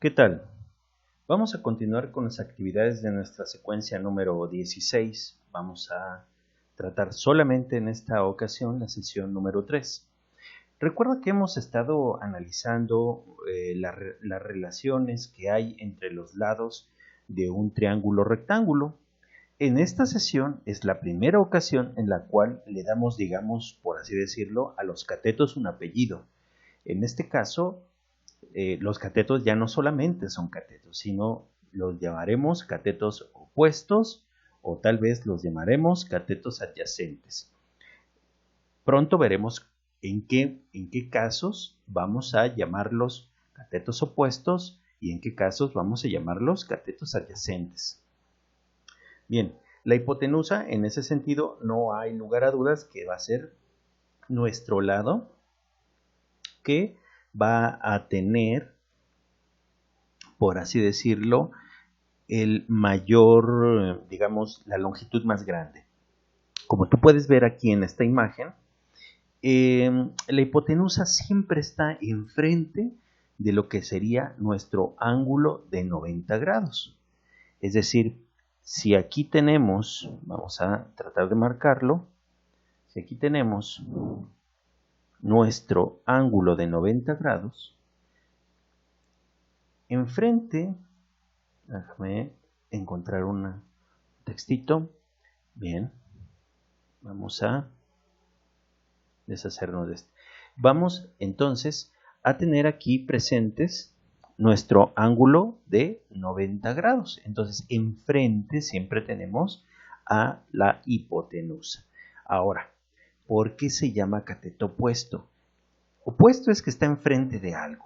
¿Qué tal? Vamos a continuar con las actividades de nuestra secuencia número 16. Vamos a tratar solamente en esta ocasión la sesión número 3. Recuerda que hemos estado analizando las relaciones que hay entre los lados de un triángulo rectángulo. En esta sesión es la primera ocasión en la cual le damos, digamos, por así decirlo, a los catetos un apellido. En este caso, los catetos ya no solamente son catetos, sino los llamaremos catetos opuestos o tal vez los llamaremos catetos adyacentes. Pronto veremos en qué casos vamos a llamarlos catetos opuestos y en qué casos vamos a llamarlos catetos adyacentes. Bien, la hipotenusa en ese sentido no hay lugar a dudas que va a ser nuestro lado que va a tener, por así decirlo, el mayor, digamos, la longitud más grande. Como tú puedes ver aquí en esta imagen, la hipotenusa siempre está enfrente de lo que sería nuestro ángulo de 90 grados. Es decir, si aquí tenemos, vamos a tratar de marcarlo, si aquí tenemos nuestro ángulo de 90 grados, enfrente, déjame encontrar un textito, bien, vamos a deshacernos de este. Vamos entonces a tener aquí presentes nuestro ángulo de 90 grados. Entonces, enfrente siempre tenemos a la hipotenusa. Ahora, ¿por qué se llama cateto opuesto? Opuesto es que está enfrente de algo.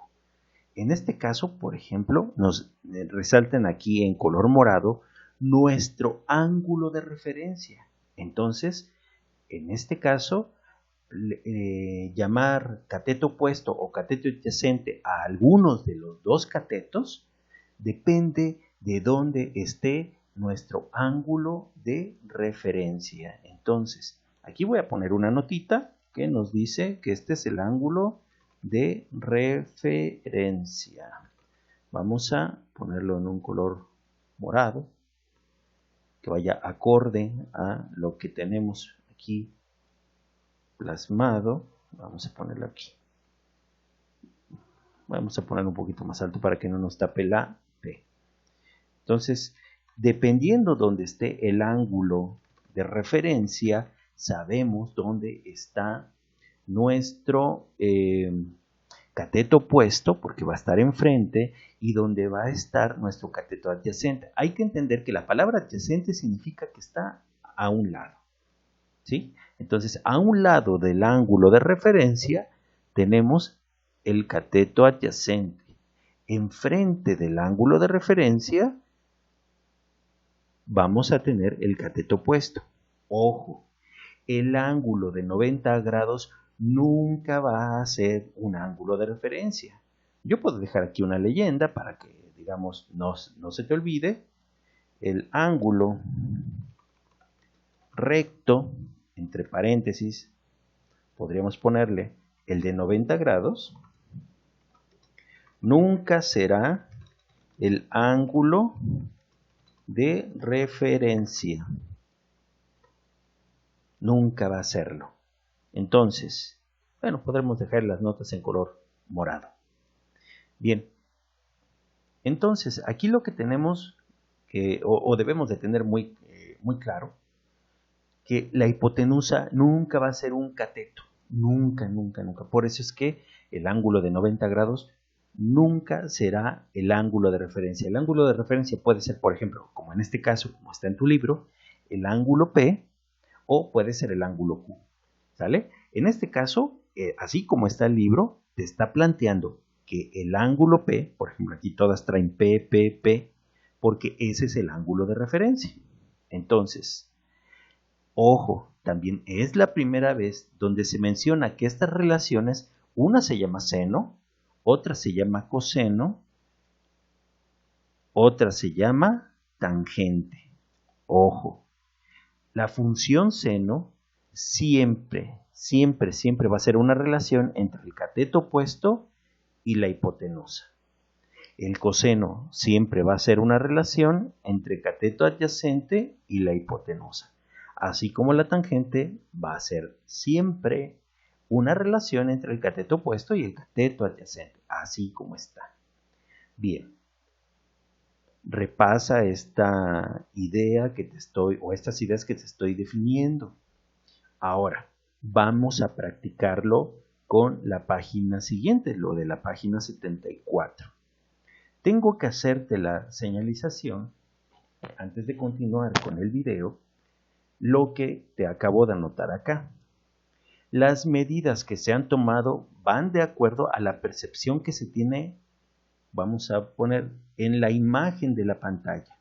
En este caso, por ejemplo, nos resaltan aquí en color morado nuestro ángulo de referencia. Entonces, en este caso, llamar cateto opuesto o cateto adyacente a algunos de los dos catetos depende de dónde esté nuestro ángulo de referencia. Entonces, aquí voy a poner una notita que nos dice que este es el ángulo de referencia. Vamos a ponerlo en un color morado que vaya acorde a lo que tenemos aquí plasmado. Vamos a ponerlo aquí. Vamos a ponerlo un poquito más alto para que no nos tape la P. Entonces, dependiendo donde esté el ángulo de referencia, sabemos dónde está nuestro cateto opuesto, porque va a estar enfrente, y donde va a estar nuestro cateto adyacente. Hay que entender que la palabra adyacente significa que está a un lado, ¿sí? Entonces, a un lado del ángulo de referencia tenemos el cateto adyacente. Enfrente del ángulo de referencia vamos a tener el cateto opuesto. Ojo, el ángulo de 90 grados nunca va a ser un ángulo de referencia. Yo puedo dejar aquí una leyenda para que, digamos, no se te olvide. El ángulo recto, entre paréntesis, podríamos ponerle el de 90 grados, nunca será el ángulo de referencia. Nunca va a serlo. Entonces, bueno, podremos dejar las notas en color morado. Bien, entonces aquí lo que tenemos que, o debemos de tener muy claro, que la hipotenusa nunca va a ser un cateto. Nunca, nunca, nunca. Por eso es que el ángulo de 90 grados nunca será el ángulo de referencia. El ángulo de referencia puede ser, por ejemplo, como en este caso, como está en tu libro, el ángulo P, o puede ser el ángulo Q, ¿sale? En este caso, así como está el libro, te está planteando que el ángulo P, por ejemplo, aquí todas traen P, P, P, porque ese es el ángulo de referencia. Entonces, ojo, también es la primera vez donde se menciona que estas relaciones, una se llama seno, otra se llama coseno, otra se llama tangente. Ojo, la función seno siempre va a ser una relación entre el cateto opuesto y la hipotenusa. El coseno siempre va a ser una relación entre cateto adyacente y la hipotenusa, así como la tangente va a ser siempre una relación entre el cateto opuesto y el cateto adyacente, así como está. Bien, repasa esta idea que te estoy, o estas ideas que te estoy definiendo. Ahora, vamos a practicarlo con la página siguiente, lo de la página 74. Tengo que hacerte la señalización, antes de continuar con el video, lo que te acabo de anotar acá. Las medidas que se han tomado van de acuerdo a la percepción que se tiene, vamos a poner, en la imagen de la pantalla,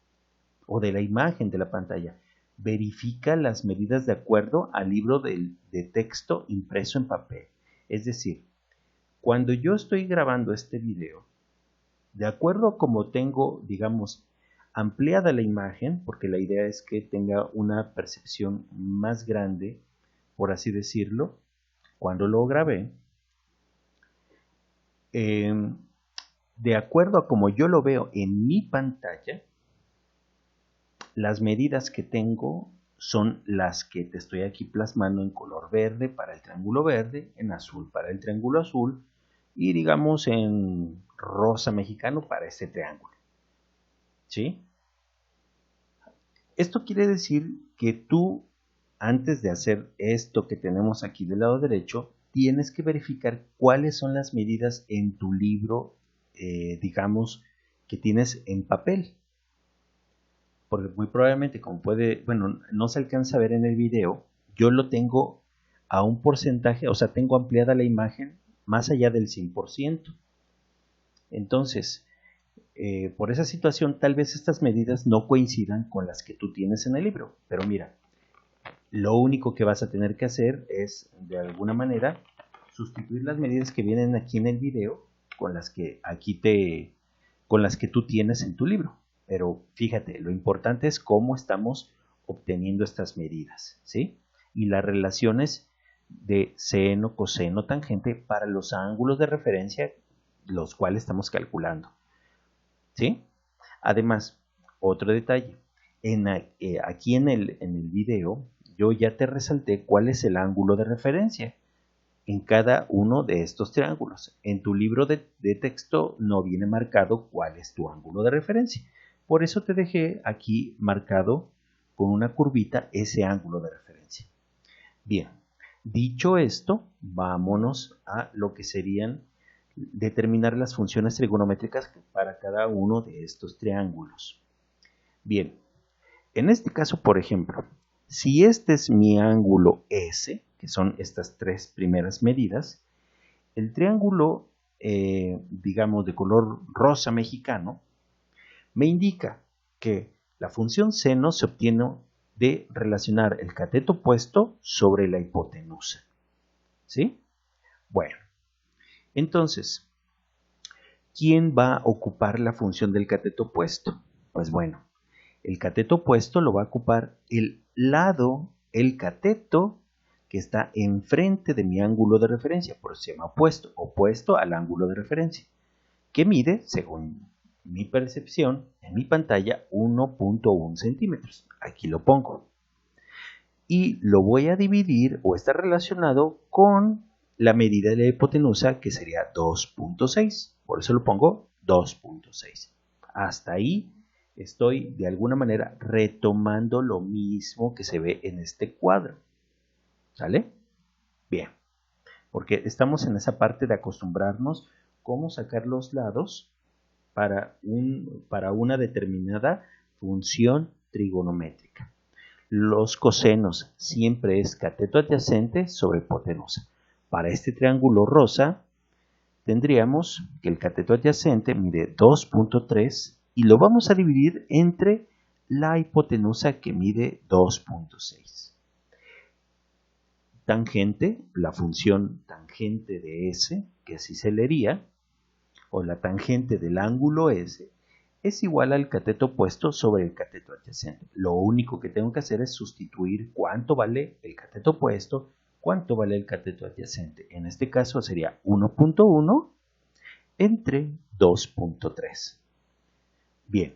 o de la imagen de la pantalla. Verifica las medidas de acuerdo al libro de texto impreso en papel. Es decir, cuando yo estoy grabando este video, de acuerdo a como tengo, digamos, ampliada la imagen, porque la idea es que tenga una percepción más grande, por así decirlo, cuando lo grabé, de acuerdo a como yo lo veo en mi pantalla, las medidas que tengo son las que te estoy aquí plasmando en color verde para el triángulo verde, en azul para el triángulo azul y digamos en rosa mexicano para este triángulo. ¿Sí? Esto quiere decir que tú, antes de hacer esto que tenemos aquí del lado derecho, tienes que verificar cuáles son las medidas en tu libro, digamos, que tienes en papel. Porque muy probablemente, como no se alcanza a ver en el video, yo lo tengo a un porcentaje, o sea, tengo ampliada la imagen más allá del 100%. Entonces, por esa situación, tal vez estas medidas no coincidan con las que tú tienes en el libro. Pero mira, lo único que vas a tener que hacer es, de alguna manera, sustituir las medidas que vienen aquí en el video con las que tú tienes en tu libro. Pero fíjate, lo importante es cómo estamos obteniendo estas medidas, ¿sí? Y las relaciones de seno, coseno, tangente para los ángulos de referencia, los cuales estamos calculando, ¿sí? Además, otro detalle, aquí en el video, yo ya te resalté cuál es el ángulo de referencia en cada uno de estos triángulos. En tu libro de texto no viene marcado cuál es tu ángulo de referencia. Por eso te dejé aquí marcado con una curvita ese ángulo de referencia. Bien, dicho esto, vámonos a lo que serían determinar las funciones trigonométricas para cada uno de estos triángulos. Bien, en este caso, por ejemplo, si este es mi ángulo S, que son estas tres primeras medidas, el triángulo, digamos, de color rosa mexicano, me indica que la función seno se obtiene de relacionar el cateto opuesto sobre la hipotenusa. ¿Sí? Bueno, entonces, ¿quién va a ocupar la función del cateto opuesto? Pues bueno, el cateto opuesto lo va a ocupar el cateto que está enfrente de mi ángulo de referencia, por eso se llama opuesto al ángulo de referencia, que mide, según mi percepción, en mi pantalla, 1.1 centímetros. Aquí lo pongo. Y lo voy a dividir o está relacionado con la medida de la hipotenusa, que sería 2.6. Por eso lo pongo 2.6. Hasta ahí estoy de alguna manera retomando lo mismo que se ve en este cuadro. ¿Sale? Bien. Porque estamos en esa parte de acostumbrarnos cómo sacar los lados para una determinada función trigonométrica. Los cosenos siempre es cateto adyacente sobre hipotenusa. Para este triángulo rosa tendríamos que el cateto adyacente mide 2.3 y lo vamos a dividir entre la hipotenusa que mide 2.6. Tangente, la función tangente de S, que así se leería, o la tangente del ángulo S, es igual al cateto opuesto sobre el cateto adyacente. Lo único que tengo que hacer es sustituir cuánto vale el cateto opuesto, cuánto vale el cateto adyacente. En este caso sería 1.1 entre 2.3. Bien,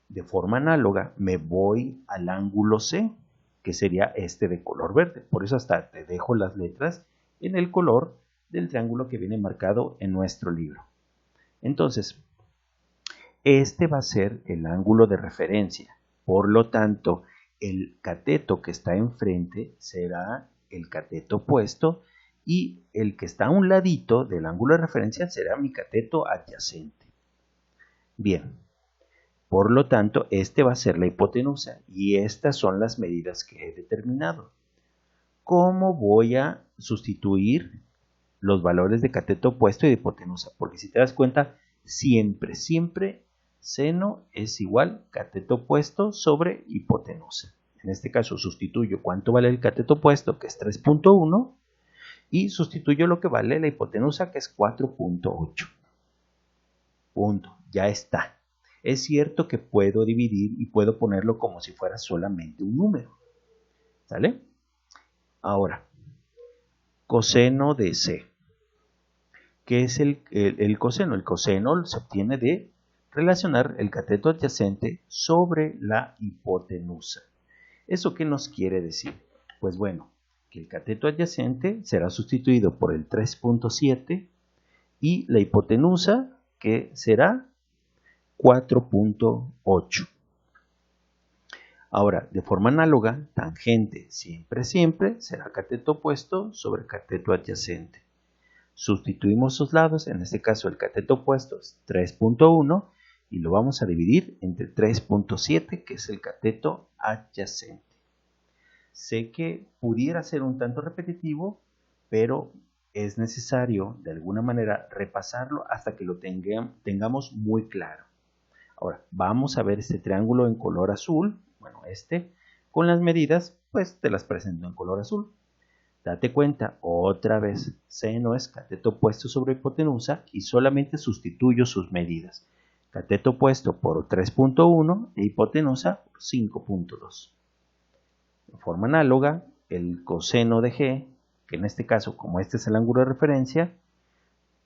de forma análoga me voy al ángulo C, que sería este de color verde. Por eso hasta te dejo las letras en el color del triángulo que viene marcado en nuestro libro. Entonces, este va a ser el ángulo de referencia. Por lo tanto, el cateto que está enfrente será el cateto opuesto y el que está a un ladito del ángulo de referencia será mi cateto adyacente. Bien, por lo tanto, este va a ser la hipotenusa y estas son las medidas que he determinado. ¿Cómo voy a sustituir los valores de cateto opuesto y de hipotenusa? Porque si te das cuenta, siempre seno es igual cateto opuesto sobre hipotenusa. En este caso sustituyo cuánto vale el cateto opuesto, que es 3.1, y sustituyo lo que vale la hipotenusa, que es 4.8. Punto, ya está. Es cierto que puedo dividir y puedo ponerlo como si fuera solamente un número. ¿Sale? Ahora, coseno de C. ¿Qué es el coseno? El coseno se obtiene de relacionar el cateto adyacente sobre la hipotenusa. ¿Eso qué nos quiere decir? Pues bueno, que el cateto adyacente será sustituido por el 3.7 y la hipotenusa, que será 4.8. Ahora, de forma análoga, tangente siempre será cateto opuesto sobre cateto adyacente. Sustituimos sus lados, en este caso el cateto opuesto es 3.1 y lo vamos a dividir entre 3.7, que es el cateto adyacente. Sé que pudiera ser un tanto repetitivo, pero es necesario de alguna manera repasarlo hasta que lo tengamos muy claro. Ahora, vamos a ver este triángulo en color azul, bueno, con las medidas, pues te las presento en color azul. Date cuenta, otra vez, seno es cateto opuesto sobre hipotenusa y solamente sustituyo sus medidas. Cateto opuesto por 3.1 e hipotenusa por 5.2. De forma análoga, el coseno de G, que en este caso, como este es el ángulo de referencia,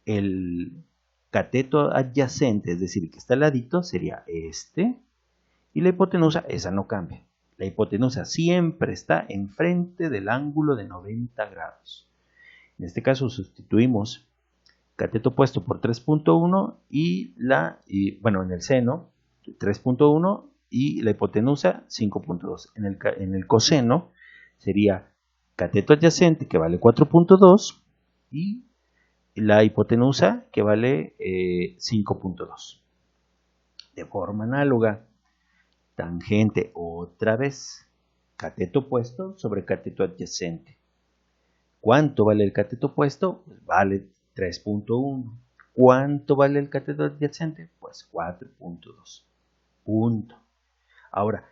el cateto adyacente, es decir, que está al ladito, sería este, y la hipotenusa, esa no cambia. La hipotenusa siempre está enfrente del ángulo de 90 grados. En este caso sustituimos cateto opuesto por 3.1 y en el seno 3.1 y la hipotenusa 5.2. En el coseno sería cateto adyacente, que vale 4.2, y la hipotenusa, que vale 5.2. De forma análoga, tangente otra vez, cateto opuesto sobre cateto adyacente. ¿Cuánto vale el cateto opuesto? Pues vale 3.1. ¿Cuánto vale el cateto adyacente? Pues 4.2. Punto. Ahora,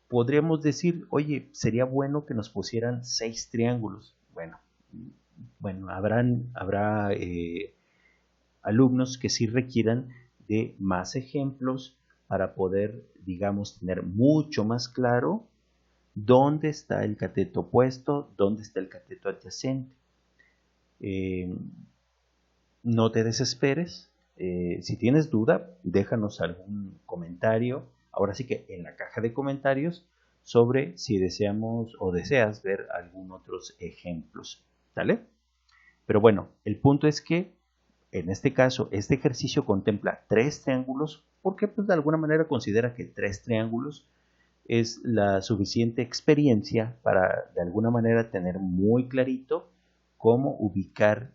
podríamos decir, oye, sería bueno que nos pusieran 6 triángulos. Bueno, habrá alumnos que sí requieran de más ejemplos para poder, digamos, tener mucho más claro dónde está el cateto opuesto, dónde está el cateto adyacente. No te desesperes. Si tienes duda, déjanos algún comentario, ahora sí que en la caja de comentarios, sobre si deseamos o deseas ver algún otros ejemplos. ¿Sale? Pero bueno, el punto es que en este caso, este ejercicio contempla 3 triángulos, porque pues de alguna manera considera que 3 triángulos es la suficiente experiencia para de alguna manera tener muy clarito cómo ubicar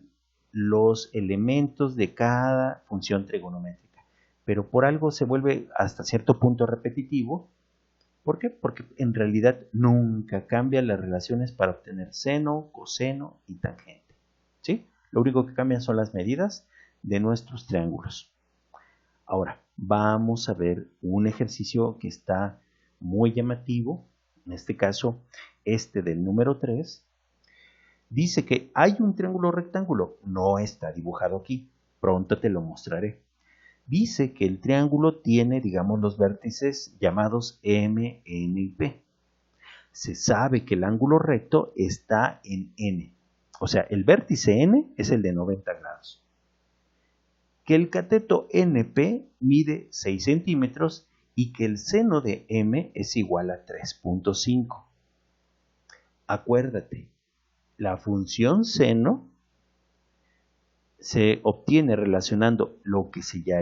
los elementos de cada función trigonométrica. Pero por algo se vuelve hasta cierto punto repetitivo. ¿Por qué? Porque en realidad nunca cambian las relaciones para obtener seno, coseno y tangente. ¿Sí? Lo único que cambian son las medidas de nuestros triángulos. Ahora, vamos a ver un ejercicio que está muy llamativo. En este caso, del número 3. Dice que hay un triángulo rectángulo. No está dibujado aquí. Pronto te lo mostraré. Dice que el triángulo tiene, digamos, los vértices llamados M, N y P. Se sabe que el ángulo recto está en N. O sea, el vértice N es el de 90 grados. que el cateto NP mide 6 centímetros y que el seno de M es igual a 3.5. Acuérdate, la función seno se obtiene relacionando lo que sería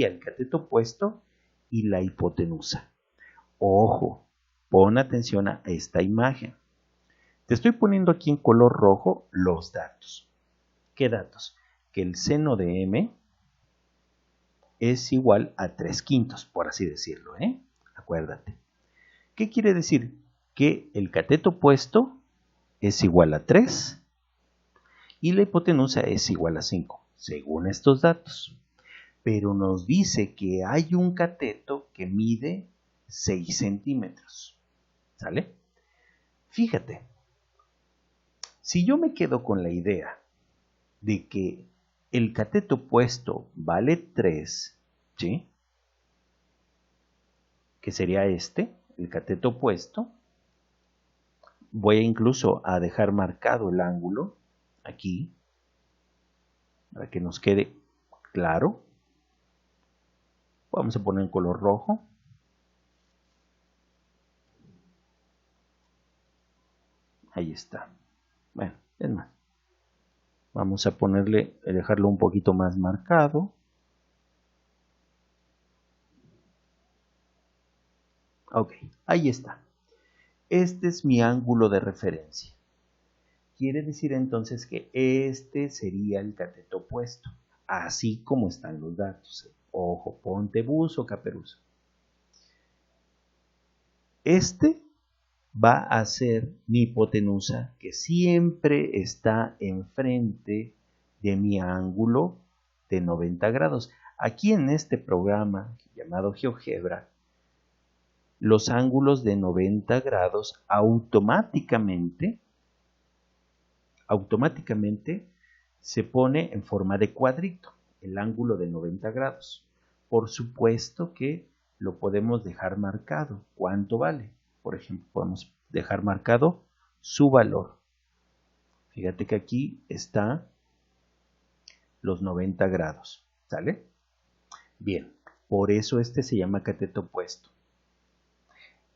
el cateto opuesto y la hipotenusa. Ojo, pon atención a esta imagen. Te estoy poniendo aquí en color rojo los datos. ¿Qué datos? Que el seno de M es igual a 3/5, por así decirlo, Acuérdate. ¿Qué quiere decir? Que el cateto opuesto es igual a 3 y la hipotenusa es igual a 5, según estos datos. Pero nos dice que hay un cateto que mide 6 centímetros. ¿Sale? Fíjate, si yo me quedo con la idea de que el cateto opuesto vale 3, ¿sí? Que sería el cateto opuesto. Voy incluso a dejar marcado el ángulo aquí para que nos quede claro. Vamos a poner en color rojo. Ahí está. Bueno, es más. Vamos a dejarlo un poquito más marcado. Ok, ahí está. Este es mi ángulo de referencia. Quiere decir entonces que este sería el cateto opuesto, así como están los datos. Ojo, ponte buzo, caperuso. Este va a ser mi hipotenusa, que siempre está enfrente de mi ángulo de 90 grados. Aquí en este programa llamado GeoGebra, los ángulos de 90 grados automáticamente se pone en forma de cuadrito, el ángulo de 90 grados. Por supuesto que lo podemos dejar marcado. ¿Cuánto vale? Por ejemplo, podemos dejar marcado su valor. Fíjate que aquí está los 90 grados. ¿Sale? Bien, por eso este se llama cateto opuesto.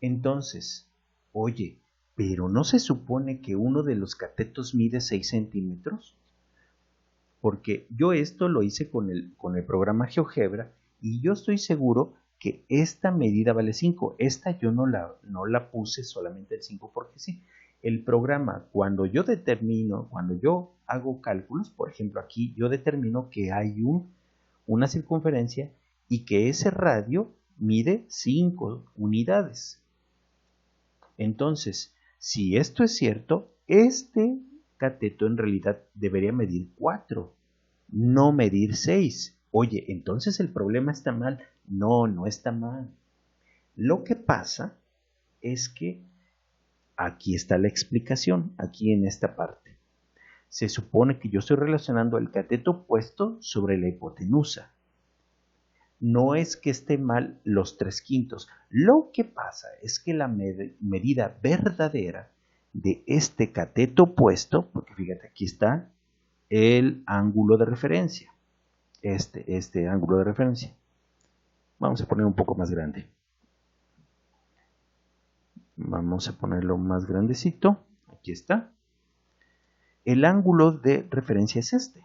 Entonces, oye, ¿pero no se supone que uno de los catetos mide 6 centímetros? Porque yo esto lo hice con el programa GeoGebra y yo estoy seguro que esta medida vale 5. Esta yo no la puse solamente el 5 porque sí. El programa, cuando yo hago cálculos, por ejemplo aquí yo determino que hay una circunferencia y que ese radio mide 5 unidades. Entonces, si esto es cierto, este cateto en realidad debería medir 4, no medir 6. Oye, entonces el problema está mal. No, no está mal. Lo que pasa es que aquí está la explicación, aquí en esta parte. Se supone que yo estoy relacionando el cateto opuesto sobre la hipotenusa. No es que esté mal los 3/5. Lo que pasa es que la medida verdadera de este cateto opuesto, porque fíjate, aquí está el ángulo de referencia. Este ángulo de referencia. Vamos a poner un poco más grande. Vamos a ponerlo más grandecito. Aquí está. El ángulo de referencia es este.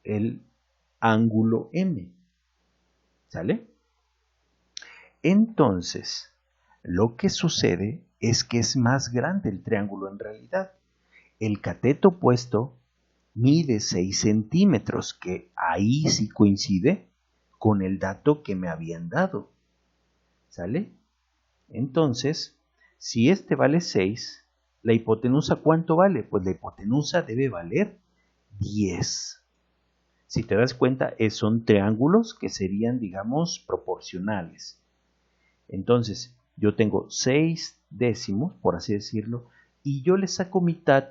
El ángulo M. ¿Sale? Entonces, lo que sucede es que es más grande el triángulo en realidad. El cateto opuesto mide 6 centímetros, que ahí sí coincide con el dato que me habían dado. ¿Sale? Entonces, si este vale 6, ¿la hipotenusa cuánto vale? Pues la hipotenusa debe valer 10. Si te das cuenta, son triángulos que serían, digamos, proporcionales. Entonces, yo tengo 6 décimos, por así decirlo, y yo le saco mitad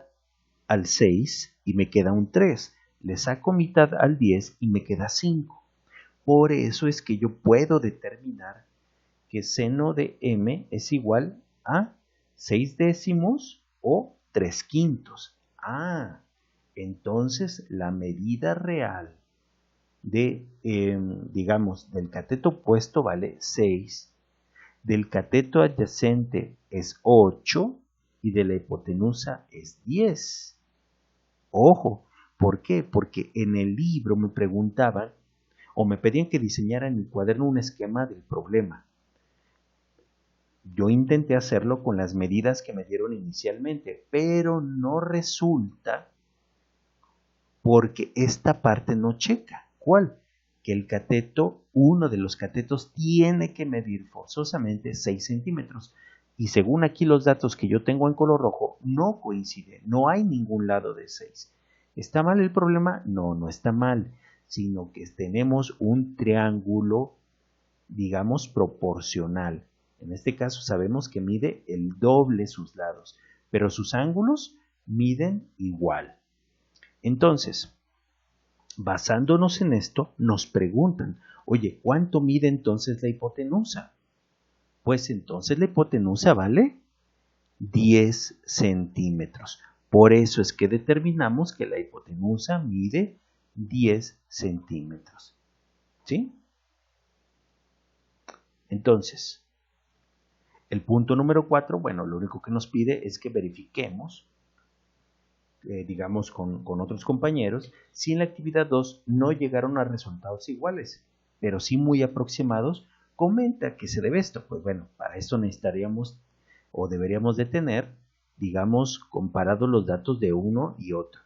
al 6 y me queda un 3. Le saco mitad al 10 y me queda 5. Por eso es que yo puedo determinar que seno de M es igual a 6 décimos o 3/5. Entonces la medida real digamos, del cateto opuesto vale 6, del cateto adyacente es 8 y de la hipotenusa es 10. Ojo, ¿por qué? Porque en el libro me preguntaban o me pedían que diseñara en el cuaderno un esquema del problema. Yo intenté hacerlo con las medidas que me dieron inicialmente, pero no resulta porque esta parte no checa. ¿Cuál? Que el cateto, uno de los catetos, tiene que medir forzosamente 6 centímetros. Y según aquí los datos que yo tengo en color rojo, no coincide, no hay ningún lado de 6. ¿Está mal el problema? No, no está mal, sino que tenemos un triángulo, digamos, proporcional. En este caso sabemos que mide el doble sus lados, pero sus ángulos miden igual. Entonces, basándonos en esto, nos preguntan, oye, ¿cuánto mide entonces la hipotenusa? Pues entonces la hipotenusa vale 10 centímetros. Por eso es que determinamos que la hipotenusa mide 10 centímetros. ¿Sí? Entonces, el punto número 4, bueno, lo único que nos pide es que verifiquemos, digamos con otros compañeros, si en la actividad 2 no llegaron a resultados iguales, pero sí muy aproximados. Comenta que se debe esto. Pues bueno, para esto necesitaríamos o deberíamos de tener, digamos, comparados los datos de uno y otro.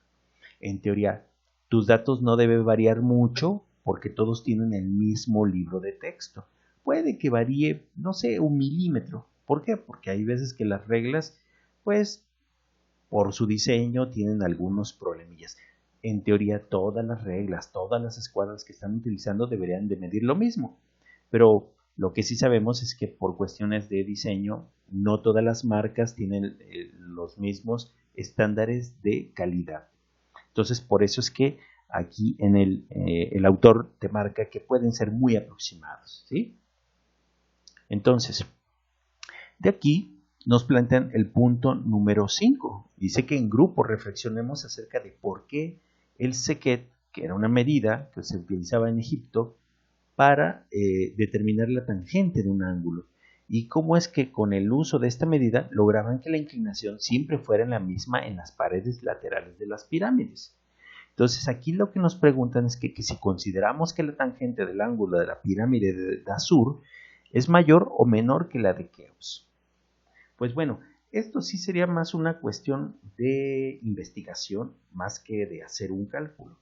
En teoría, tus datos no deben variar mucho porque todos tienen el mismo libro de texto. Puede que varíe, no sé, 1 milímetro. ¿Por qué? Porque hay veces que las reglas, pues, por su diseño tienen algunos problemillas. En teoría, todas las reglas, todas las escuadras que están utilizando deberían de medir lo mismo. Pero lo que sí sabemos es que por cuestiones de diseño, no todas las marcas tienen los mismos estándares de calidad. Entonces, por eso es que aquí en el autor te marca que pueden ser muy aproximados, ¿sí? Entonces, de aquí nos plantean el punto número 5. Dice que en grupo reflexionemos acerca de por qué el sequet, que era una medida que se utilizaba en Egipto para determinar la tangente de un ángulo, y cómo es que con el uso de esta medida lograban que la inclinación siempre fuera la misma en las paredes laterales de las pirámides. Entonces aquí lo que nos preguntan es que si consideramos que la tangente del ángulo de la pirámide de Dahshur es mayor o menor que la de Keops. Pues bueno, esto sí sería más una cuestión de investigación más que de hacer un cálculo.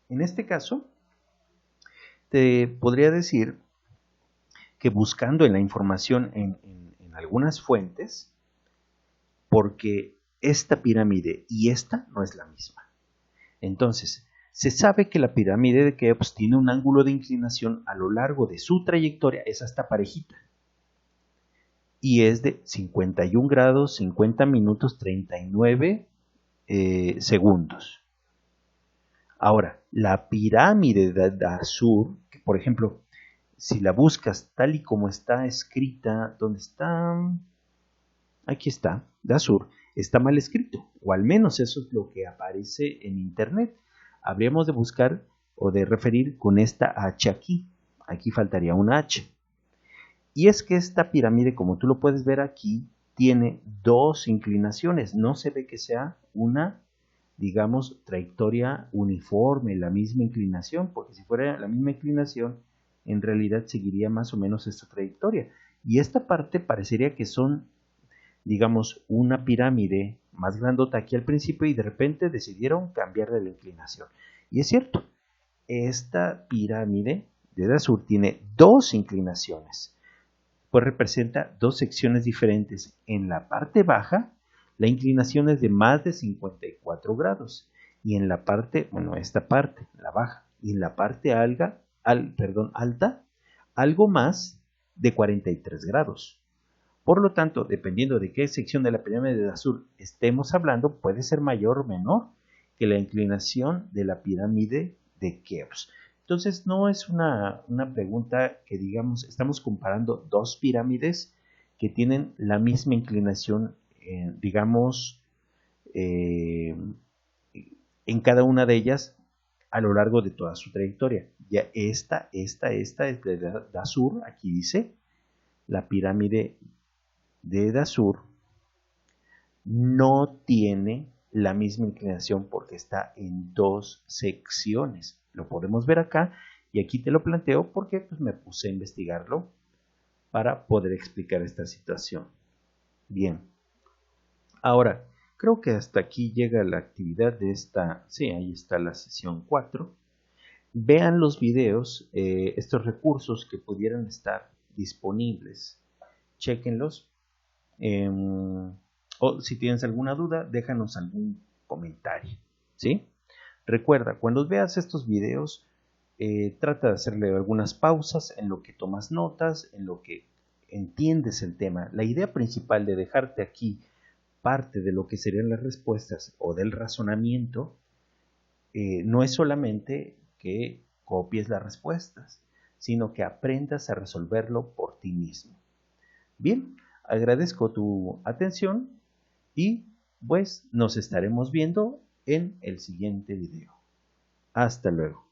En este caso, te podría decir que buscando en la información en algunas fuentes, porque esta pirámide y esta no es la misma. Entonces, se sabe que la pirámide de Keops tiene un ángulo de inclinación a lo largo de su trayectoria, es hasta parejita, y es de 51 grados, 50 minutos, 39 segundos. Ahora, la pirámide de Dahshur, que por ejemplo, si la buscas tal y como está escrita, ¿dónde está? Aquí está, Dahshur, está mal escrito, o al menos eso es lo que aparece en internet. Habríamos de buscar o de referir con esta H aquí. Aquí faltaría una H. Y es que esta pirámide, como tú lo puedes ver aquí, tiene dos inclinaciones. No se ve que sea una, digamos, trayectoria uniforme, la misma inclinación, porque si fuera la misma inclinación, en realidad seguiría más o menos esta trayectoria. Y esta parte parecería que son, digamos, una pirámide más grandota aquí al principio y de repente decidieron cambiarle la inclinación. Y es cierto, esta pirámide de Dahshur tiene dos inclinaciones, pues representa dos secciones diferentes. En la parte baja, la inclinación es de más de 54 grados y en la parte, bueno, esta parte, la baja, y en la parte alta, algo más de 43 grados. Por lo tanto, dependiendo de qué sección de la pirámide de Dahshur estemos hablando, puede ser mayor o menor que la inclinación de la pirámide de Keops. Entonces, no es una pregunta que digamos, estamos comparando dos pirámides que tienen la misma inclinación, digamos, en cada una de ellas a lo largo de toda su trayectoria. Ya esta es de Dasur, aquí dice, la pirámide de Dasur no tiene la misma inclinación porque está en dos secciones. Lo podemos ver acá y aquí te lo planteo porque pues, me puse a investigarlo para poder explicar esta situación. Bien, ahora creo que hasta aquí llega la actividad de esta, sí, ahí está la sesión 4. Vean los videos, estos recursos que pudieran estar disponibles, chéquenlos. O si tienes alguna duda, déjanos algún comentario, ¿sí? Recuerda, cuando veas estos videos, trata de hacerle algunas pausas en lo que tomas notas, en lo que entiendes el tema. La idea principal de dejarte aquí parte de lo que serían las respuestas o del razonamiento no es solamente que copies las respuestas, sino que aprendas a resolverlo por ti mismo. Bien, agradezco tu atención y pues nos estaremos viendo en el siguiente video. Hasta luego.